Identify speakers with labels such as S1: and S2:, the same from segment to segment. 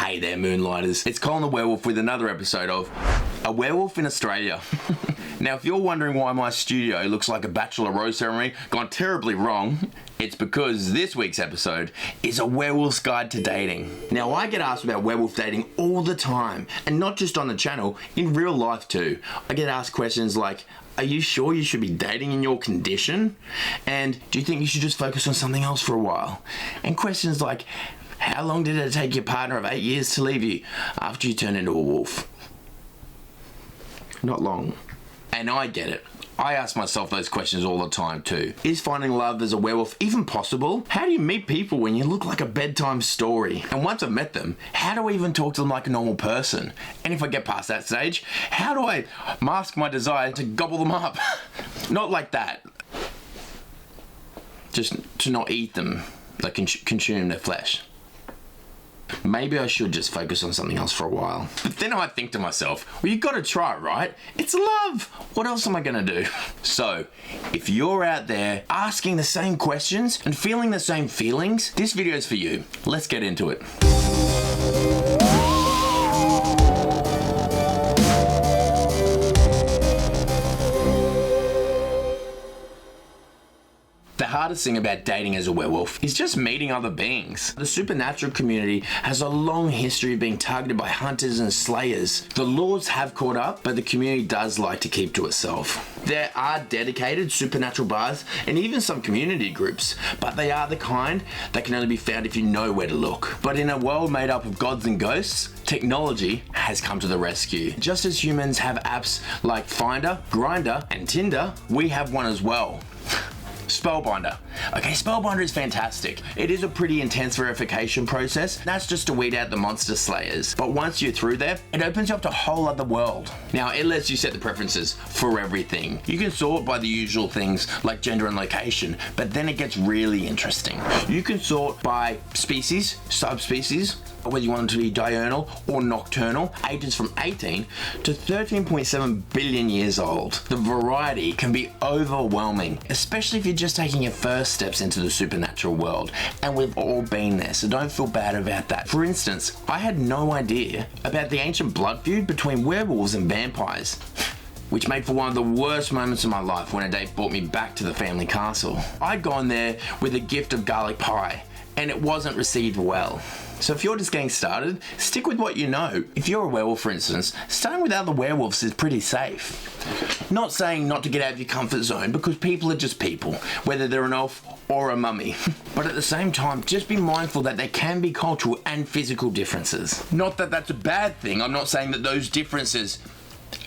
S1: Hey there, Moonlighters. It's Colin the Werewolf with another episode of A Werewolf in Australia. Now, if you're wondering why my studio looks like a bachelor rose ceremony gone terribly wrong, it's because this week's episode is a werewolf's guide to dating. Now, I get asked about werewolf dating all the time, and not just on the channel, in real life too. I get asked questions like, are you sure you should be dating in your condition? And do you think you should just focus on something else for a while? And questions like, how long did it take your partner of 8 years to leave you after you turned into a wolf? Not long. And I get it. I ask myself those questions all the time too. Is finding love as a werewolf even possible? How do you meet people when you look like a bedtime story? And once I've met them, how do I even talk to them like a normal person? And if I get past that stage, how do I mask my desire to gobble them up? Not like that. Just to not eat them, like consume their flesh. Maybe I should just focus on something else for a while. But then I think to myself, well, you gotta try it, right? It's love! What else am I gonna do? So, if you're out there asking the same questions and feeling the same feelings, this video is for you. Let's get into it. The hardest thing about dating as a werewolf is just meeting other beings. The supernatural community has a long history of being targeted by hunters and slayers. The laws have caught up, but the community does like to keep to itself. There are dedicated supernatural bars and even some community groups, but they are the kind that can only be found if you know where to look. But in a world made up of gods and ghosts, technology has come to the rescue. Just as humans have apps like Finder, Grindr, and Tinder, we have one as well. Spellbinder. Okay, Spellbinder is fantastic. It is a pretty intense verification process. That's just to weed out the monster slayers. But once you're through there, it opens you up to a whole other world. Now, it lets you set the preferences for everything. You can sort by the usual things like gender and location, but then it gets really interesting. You can sort by species, subspecies, whether you want them to be diurnal or nocturnal, ages from 18 to 13.7 billion years old. The variety can be overwhelming, especially if you're just taking your first steps into the supernatural world, and we've all been there, so don't feel bad about that. For instance, I had no idea about the ancient blood feud between werewolves and vampires, which made for one of the worst moments of my life when a date brought me back to the family castle. I'd gone there with a gift of garlic pie, and it wasn't received well. So if you're just getting started, stick with what you know. If you're a werewolf, for instance, starting with other werewolves is pretty safe. Not saying not to get out of your comfort zone, because people are just people, whether they're an elf or a mummy. But at the same time, just be mindful that there can be cultural and physical differences. Not that that's a bad thing. I'm not saying that those differences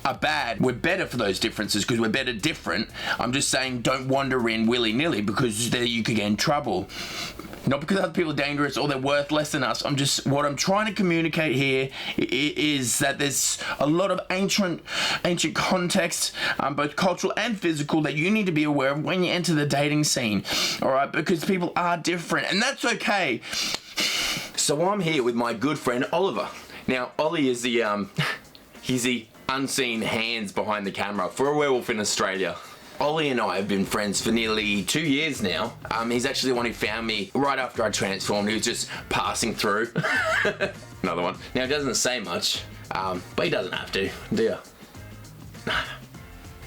S1: are bad. We're better for those differences because we're better different. I'm just saying don't wander in willy-nilly, because there you could get in trouble. Not because other people are dangerous or they're worth less than us. What I'm trying to communicate here is that there's a lot of ancient context, both cultural and physical, that you need to be aware of when you enter the dating scene. All right, because people are different, and that's okay. So I'm here with my good friend Oliver. Now, Ollie is he's the unseen hands behind the camera for A Werewolf in Australia. Ollie and I have been friends for nearly 2 years now. He's actually the one who found me right after I transformed. He was just passing through. Another one. Now, he doesn't say much, but he doesn't have to, do you?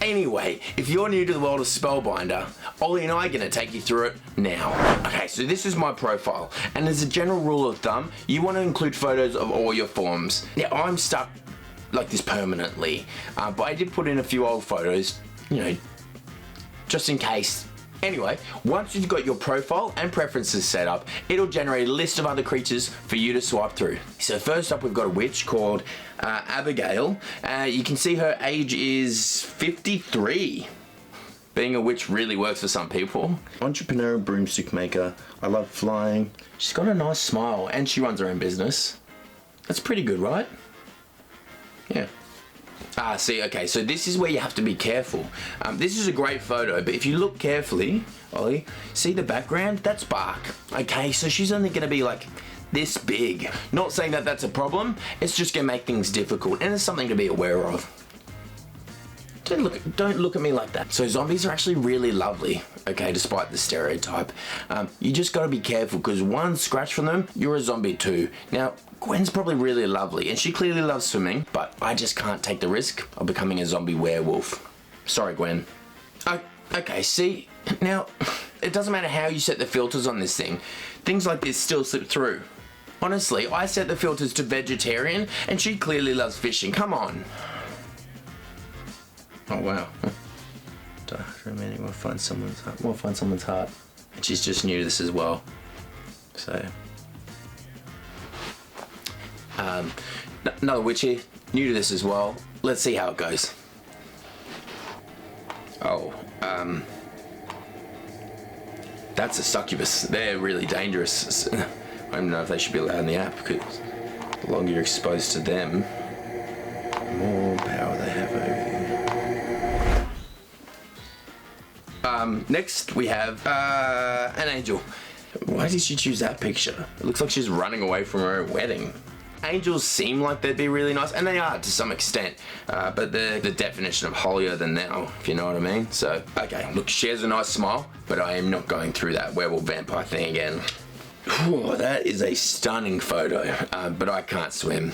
S1: Anyway, if you're new to the world of Spellbinder, Ollie and I are going to take you through it now. Okay, so this is my profile, and as a general rule of thumb, you want to include photos of all your forms. Now, I'm stuck like this permanently, but I did put in a few old photos, you know, just in case. Anyway, once you've got your profile and preferences set up, it'll generate a list of other creatures for you to swipe through. So first up, we've got a witch called Abigail. You can see her age is 53. Being a witch really works for some people. Entrepreneur, broomstick maker. I love flying. She's got a nice smile and she runs her own business. That's pretty good, right? Yeah. See, okay, so this is where you have to be careful. This is a great photo, but if you look carefully, Ollie, see the background? That's bark. Okay, so she's only gonna be like this big. Not saying that that's a problem, it's just gonna make things difficult, and it's something to be aware of. don't look at me like that. So zombies are actually really lovely, okay, despite the stereotype. You just gotta be careful, because one scratch from them, you're a zombie too. Now, Gwen's probably really lovely, and she clearly loves swimming, but I just can't take the risk of becoming a zombie werewolf. Sorry, Gwen. Okay, see, now, it doesn't matter how you set the filters on this thing. Things like this still slip through. Honestly, I set the filters to vegetarian, and she clearly loves fishing. Come on. Oh, wow. For a minute, we'll find someone's heart. And she's just new to this as well. So, another witch here, new to this as well. Let's see how it goes. Oh, that's a succubus. They're really dangerous. I don't know if they should be allowed in the app, because the longer you're exposed to them, the more power they have over you. Next we have an angel. Why did she choose that picture? It looks like she's running away from her wedding. Angels seem like they'd be really nice, and they are to some extent, but they're the definition of holier than thou, if you know what I mean. So, okay, look, she has a nice smile, but I am not going through that werewolf vampire thing again. Whew, that is a stunning photo, but I can't swim,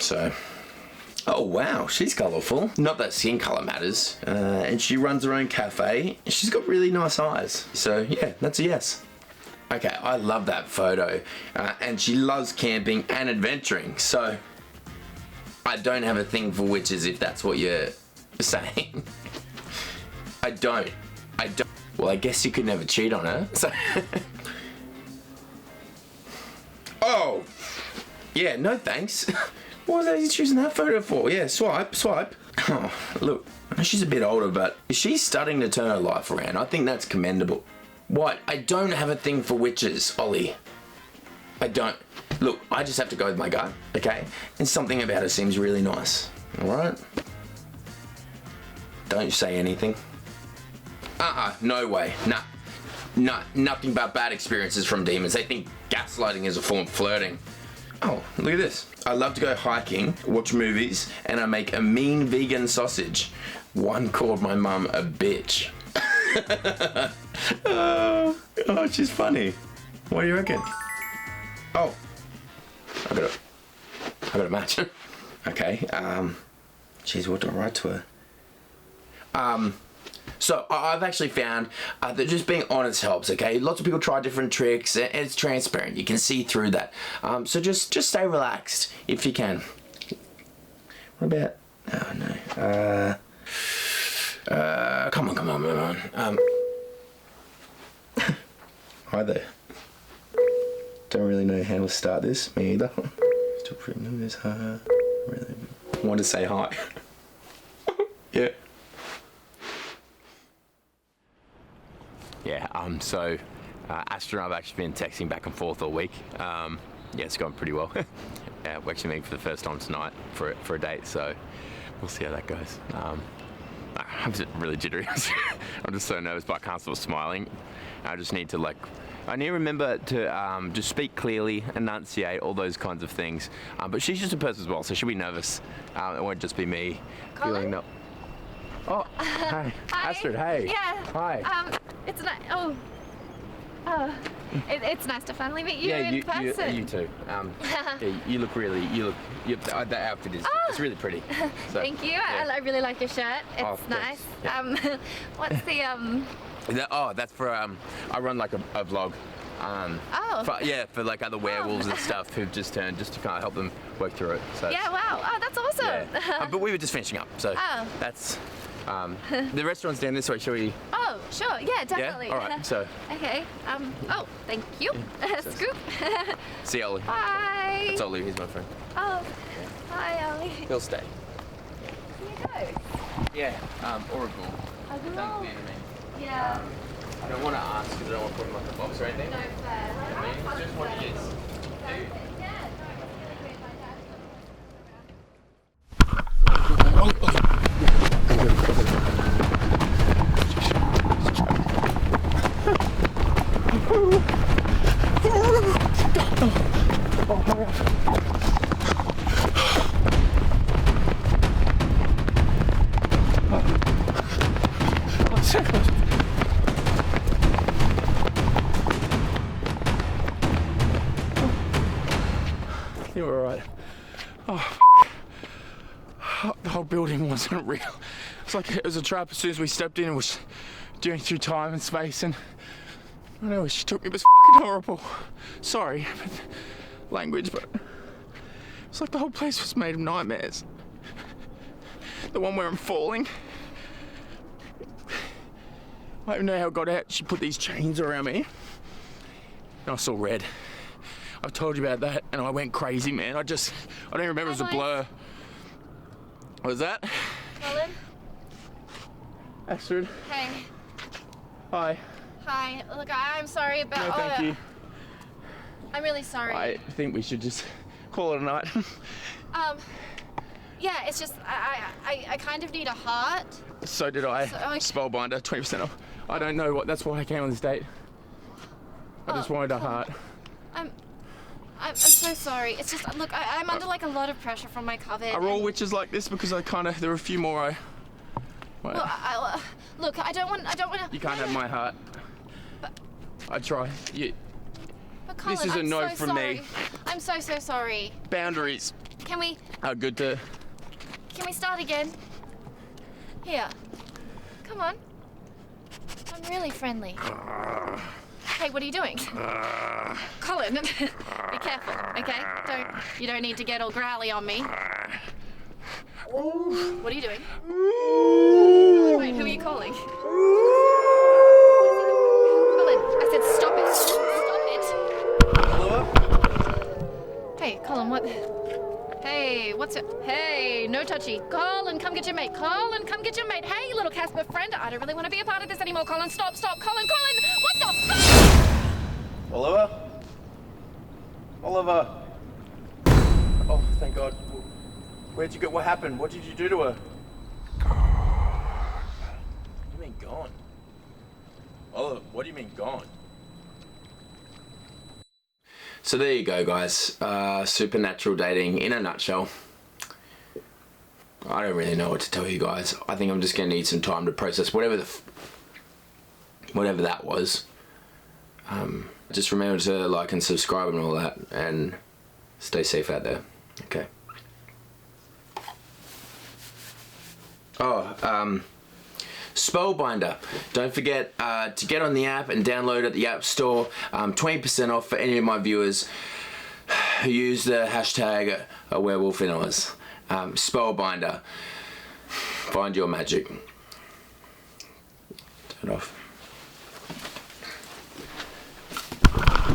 S1: so... Oh wow, she's colourful. Not that skin colour matters. And she runs her own cafe. She's got really nice eyes. So yeah, that's a yes. Okay, I love that photo. And she loves camping and adventuring. So I don't have a thing for witches, if that's what you're saying. I don't. Well, I guess you could never cheat on her. So oh, yeah, no thanks. What was he choosing that photo for? Yeah, swipe. Oh, look, she's a bit older, but she's starting to turn her life around. I think that's commendable. What? I don't have a thing for witches, Ollie. I don't. Look, I just have to go with my gut, okay? And something about her seems really nice, alright? Don't say anything. No way. Nah, nothing but bad experiences from demons. They think gaslighting is a form of flirting. Oh, look at this. I love to go hiking, watch movies, and I make a mean vegan sausage. One called my mum a bitch. oh, she's funny. What do you reckon? Oh, I got a match. Okay, geez, what do I write to her? So I've actually found that just being honest helps, okay? Lots of people try different tricks, and it's transparent. You can see through that. So just stay relaxed if you can. What about... Oh, no. Come on. Hi there. Don't really know how to start this. Me either. Still pretty nervous. Really want to say hi. Yeah. Yeah, so Astra and I've actually been texting back and forth all week. Yeah, it's going pretty well. We're actually meeting for the first time tonight for a date, so we'll see how that goes. I'm just really jittery. I'm just so nervous, but I can't stop smiling. I just need to I need to remember to just speak clearly, enunciate, all those kinds of things. But she's just a person as well, so she'll be nervous. It won't just be me feeling no. Oh, hi. Astrid, hey.
S2: Yeah.
S1: Hi.
S2: It's nice. It's nice to finally meet you in person.
S1: You too. Yeah, you look really. That outfit is. It's really pretty. So,
S2: thank you.
S1: Yeah.
S2: I really like your shirt. It's nice.
S1: Yeah.
S2: What's the
S1: that's for I run like a vlog. For like other werewolves and stuff who've just turned, just to kind of help them work through it. So
S2: yeah. Wow. Oh, that's awesome.
S1: Yeah. But we were just finishing up, so that's. The restaurant's down this way. Shall we?
S2: Oh, sure. Yeah, definitely.
S1: Yeah. All right. So.
S2: Okay. Oh, thank you.
S1: Yeah,
S2: Scoop.
S1: See you, Ollie.
S2: Bye.
S1: That's Ollie. He's my friend.
S2: Oh. Bye, Ollie.
S1: He'll stay.
S2: Can you go?
S1: Yeah. Or a ghoul.
S2: A ghoul.
S1: Doesn't matter to me.
S2: Yeah.
S1: I don't want to ask because I don't want to put him on the box or anything.
S2: No fair.
S1: I mean, it's just what he is.
S3: Oh, the whole building wasn't real. It's like it was a trap. As soon as we stepped in, it was doing through time and space, and I know she took me. It was fucking horrible. Sorry, language, but it's like the whole place was made of nightmares. The one where I'm falling. I don't know how I got out. She put these chains around me. And I saw red. I've told you about that, and I went crazy, man. I don't even remember. It was a blur. What was that?
S2: Colin?
S3: Astrid.
S2: Hey.
S3: Hi.
S2: Hi. Look, I'm sorry about...
S3: No, thank you.
S2: I'm really sorry.
S3: I think we should just call it a night.
S2: Yeah, it's just, I kind of need a heart.
S3: So did I.
S2: So,
S3: Spellbinder, 20% off. I don't know what, that's why I came on this date. I just wanted a heart.
S2: I'm so sorry. It's just, look, I'm under like a lot of pressure from my coven.
S3: Are all witches like this? Because there are a few more
S2: Look, I don't want to...
S3: You can't have my heart. I try.
S2: But Colin,
S3: This is a no
S2: so
S3: from
S2: sorry.
S3: me.
S2: I'm so sorry.
S3: Boundaries
S2: Can we
S3: are good to...
S2: start again? Here. Come on. I'm really friendly. Hey, what are you doing? Colin, be careful, okay? You don't need to get all growly on me. What are you doing? Wait, who are you calling? Colin, I said stop it. Stop it. Hey, Colin, what? Hey, what's it? Hey, no touchy. Colin, come get your mate. Colin, come get your mate. Hey, little Casper friend. I don't really want to be a part of this anymore. Colin, stop. Colin, what the fuck?
S3: Oliver. Oh, thank God. Where'd you go? What happened? What did you do to her? What do you mean gone? Oliver, what do you mean gone?
S1: So there you go, guys. Supernatural dating in a nutshell. I don't really know what to tell you guys. I think I'm just gonna need some time to process whatever that was. Just remember to like and subscribe and all that, and stay safe out there. Okay. Spellbinder. Don't forget to get on the app and download it at the App Store. 20% off for any of my viewers who use the hashtag werewolfinnours. Spellbinder. Find your magic. Turn it off.